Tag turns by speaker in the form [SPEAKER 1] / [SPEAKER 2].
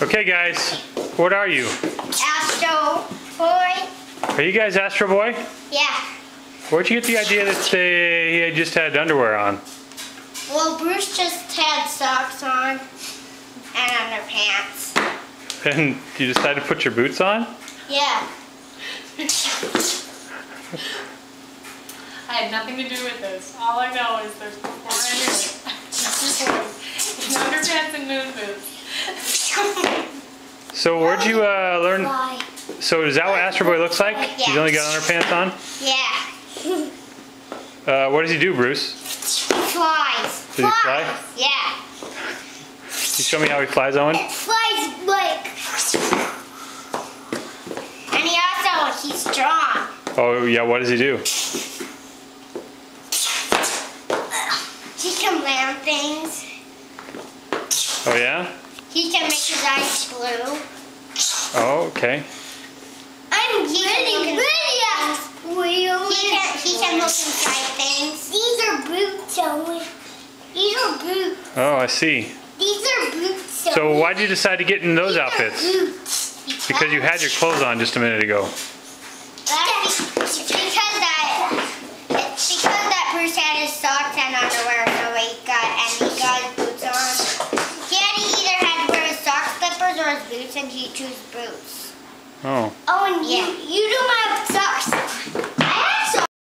[SPEAKER 1] Okay, guys, what are you?
[SPEAKER 2] Astro Boy.
[SPEAKER 1] Are you guys Astro Boy?
[SPEAKER 2] Yeah.
[SPEAKER 1] Where'd you get the idea that he just had underwear on?
[SPEAKER 2] Well, Bruce just had socks on and underpants.
[SPEAKER 1] And you decided to put your boots on?
[SPEAKER 2] Yeah.
[SPEAKER 3] I had nothing to do with this. All I know is there's before I knew it. In underpants and moon boots.
[SPEAKER 1] So where'd you learn?
[SPEAKER 2] Fly.
[SPEAKER 1] So is that what Astro Boy looks like?
[SPEAKER 2] Yeah.
[SPEAKER 1] He's only got underpants on?
[SPEAKER 2] Yeah.
[SPEAKER 1] What does he do, Bruce?
[SPEAKER 2] He flies.
[SPEAKER 1] Does he fly?
[SPEAKER 2] Yeah.
[SPEAKER 1] Can you show me how he flies, Owen?
[SPEAKER 2] Flies like. And he's strong.
[SPEAKER 1] Oh yeah, what does he do?
[SPEAKER 2] He can land things.
[SPEAKER 1] Oh yeah?
[SPEAKER 2] He can make his eyes blue.
[SPEAKER 1] Oh, okay.
[SPEAKER 2] I'm really He can look inside things. These are boots, Owen. These are boots.
[SPEAKER 1] Oh, I see.
[SPEAKER 2] These are boots.
[SPEAKER 1] So why'd you decide to get in those outfits?
[SPEAKER 2] Boots.
[SPEAKER 1] Because you had your clothes on just a minute ago.
[SPEAKER 2] It's because that Bruce had his socks and underwear, so he got his boots on. He either had to wear his sock slippers or his boots, and he chose boots.
[SPEAKER 1] Oh.
[SPEAKER 2] Oh, and you don't have socks.